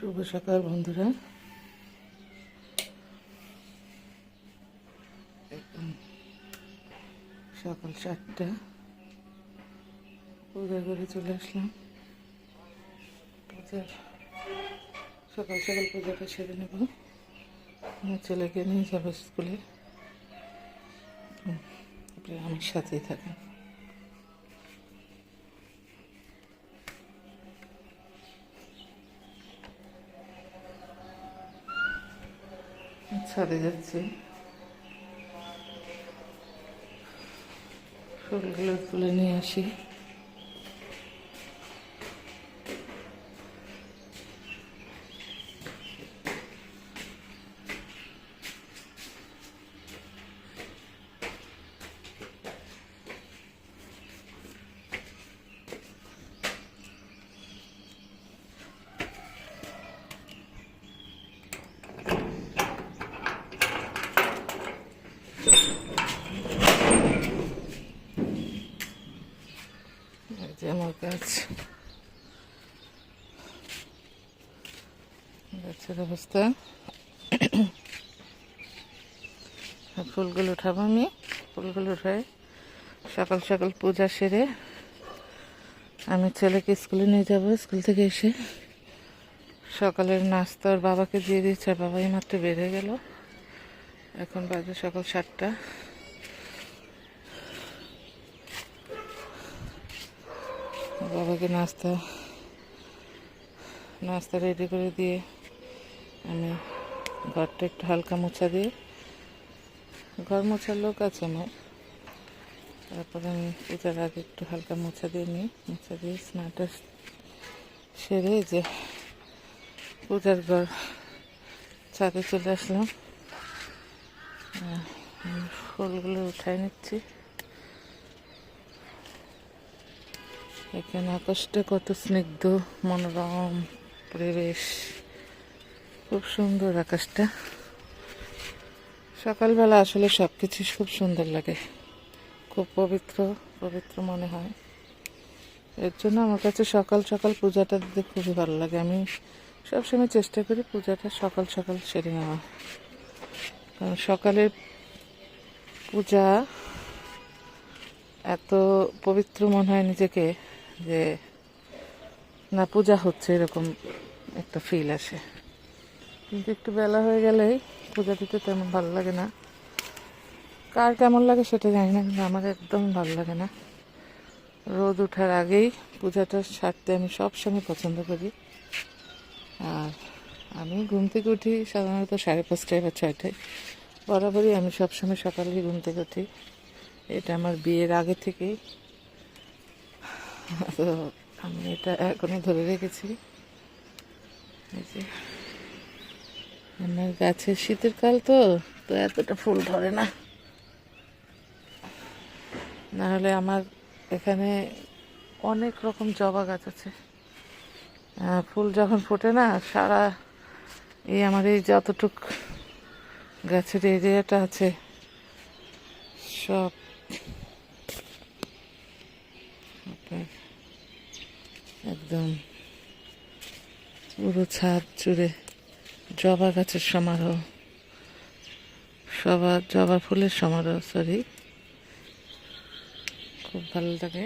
শুভ সকাল বন্ধুরা। সকাল 7টা, পূজা করে চলে আসলাম। পূজার সকাল সকাল পূজাটা সেরে নেব। আমার ছেলেকে নিয়ে যাবো স্কুলে। আপনি আমার সাথেই থাকেন। ছাদে যাচ্ছি, ফুলগুলো তুলে নিয়ে আসি। আমার গাছের অবস্থা। ফুলগুলো উঠাবো আমি। ফুলগুলো উঠাই সকাল সকাল পূজা সেরে আমি ছেলেকে স্কুলে নিয়ে যাব। স্কুল থেকে এসে সকালের নাস্তা ওর বাবাকে দিয়ে দিচ্ছে। আর বাবাই মাত্র বের হয়ে গেল। এখন বাজে সকাল 7টা। বাবাকে নাস্তা রেডি করে দিয়ে আমি ঘরটা একটু হালকা মোছা দিয়ে, ঘর মোছার লোক আছে আমার, তারপরে আমি পূজার আগে একটু হালকা মোছা দিয়ে নিই। মোছা দিয়ে স্নানটা সেরে যে পূজার ঘর ছাদে চলে আসলাম। ফুলগুলো উঠাই নিচ্ছি। এখানে আকাশটা কত স্নিগ্ধ, মনোরম পরিবেশ, খুব সুন্দর আকাশটা। সকালবেলা আসলে সব কিছু খুব সুন্দর লাগে, খুব পবিত্র পবিত্র মনে হয়। এর জন্য আমার কাছে সকাল সকাল পূজাটা দিতে খুবই ভালো লাগে। আমি সবসময় চেষ্টা করি পূজাটা সকাল সকাল সেরে নেওয়া, কারণ সকালের পূজা এত পবিত্র মনে হয় নিজেকে, যে না পূজা হচ্ছে এরকম একটা ফিল আসে। কিন্তু একটু বেলা হয়ে গেলেই পূজা দিতে তেমন ভালো লাগে না। কার কেমন লাগে সেটা জানি না, কিন্তু আমার একদম ভালো লাগে না। রোদ ওঠার আগেই পূজাটা সারতে আমি সবসময় পছন্দ করি। আর আমি ঘুম থেকে উঠি সাধারণত 5:30 বা 6টায়। বরাবরই আমি সবসময় সকালেই ঘুম থেকে উঠি। এটা আমার বিয়ের আগে থেকেই, তো আমি এটা এখনো ধরে রেখেছি। এই যে আমার গাছের শীতের কাল তো এতটা ফুল ধরে না। না হলে আমার এখানে অনেক রকম জবা গাছ আছে। ফুল যখন ফোটে না, সারা আমার এই যতটুক গাছের এরিয়াটা আছে সব একদম পুরো ছাদ জুড়ে জবা গাছের সমারোহ, জবা ফুলের সমারোহ। সরি, খুব ভালো লাগে।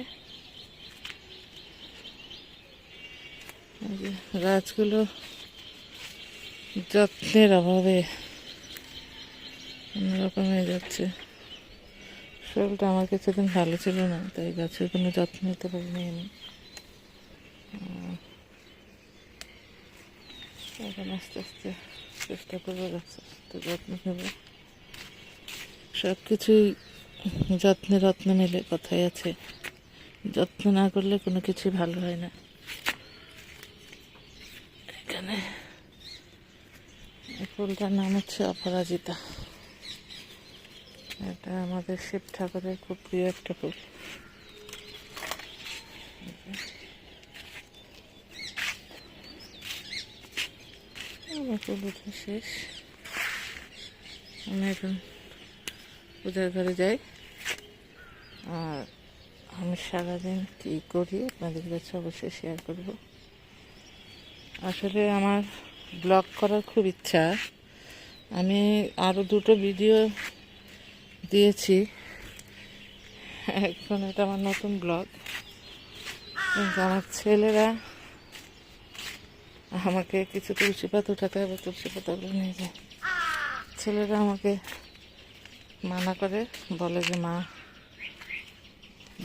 গাছগুলো যত্নের অভাবে অন্যরকম হয়ে যাচ্ছে। শরীরটা আমার কিছুদিন ভালো ছিল না, তাই গাছের কোনো যত্ন নিতে পারিনি আমি। এখন আস্তে আস্তে চেষ্টা করবো গাছের একটু যত্ন নেব। সব কিছুই যত্নে রত্ন মেলে কথাই আছে, যত্ন না করলে কোনো কিছুই ভালো হয় না। এখানে এই ফুলটার নাম হচ্ছে অপরাজিতা। এটা আমাদের শিব ঠাকুরের খুব প্রিয় একটা ফুল। আমার ফুল উঠে শেষ। আমি এখন পূজার ঘরে যাই। আর আমি সারাদিন কী করি আপনাদের কাছে অবশ্যই শেয়ার করব। আসলে আমার ব্লগ করার খুব ইচ্ছা। আমি আরও দুটো ভিডিও দিয়েছি, এখন এটা আমার নতুন ব্লগ। কিন্তু আমার ছেলেরা আমাকে কিছু তুলসী পাতা উঠাতে হবে, তুলসী পাতাগুলো নিয়ে যায়। ছেলেরা আমাকে মানা করে, বলে যে মা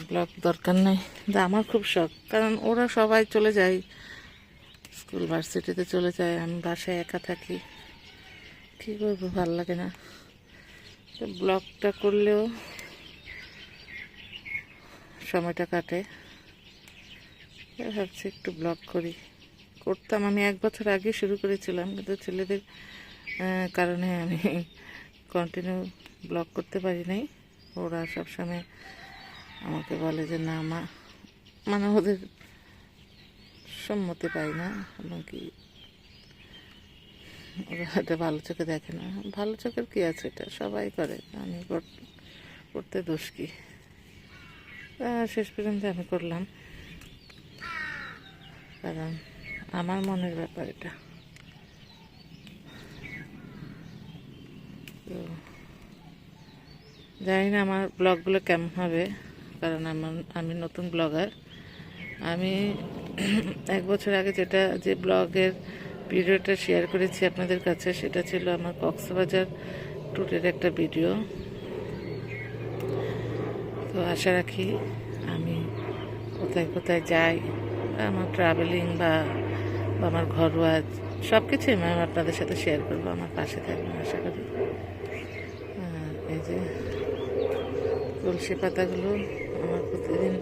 ব্লগ দরকার নেই। কিন্তু আমার খুব শখ, কারণ ওরা সবাই চলে যায় স্কুল ভার্সিটিতে চলে যায়, আমি বাসায় একা থাকি, কী করবো, ভালো লাগে না। তো ব্লগটা করলেও সময়টা কাটে, ভাবছি একটু ব্লগ করি। করতাম, আমি 1 বছর আগে শুরু করেছিলাম, কিন্তু ছেলেদের কারণে আমি কন্টিনিউ ব্লগ করতে পারি নাই। ওরা সবসময় আমাকে বলে যে না মা, মানে ওদের সম্মতি পাই না, এবং কি ওরা এটা ভালো চোখে দেখে না। ভালো চোখের কী আছে, এটা সবাই করে, আমি করতে দোষ কি। শেষ পর্যন্ত আমি করলাম, কারণ আমার মনের ব্যাপার এটা। তো জানি না আমার ব্লগগুলো কেমন হবে, কারণ আমি নতুন ব্লগার। আমি 1 বছর আগে যে ব্লগের ভিডিওটা শেয়ার করেছি আপনাদের কাছে, সেটা ছিল আমার কক্সবাজার ট্যুরের একটা ভিডিও। তো আশা রাখি আমি কোথায় কোথায় যাই, আমার ট্রাভেলিং বা আমার ঘরোয়া সব কিছুই আমি আপনাদের সাথে শেয়ার করবো। আমার পাশে থাকবেন আশা করি। এই যে তুলসী পাতাগুলো আমার প্রতিদিন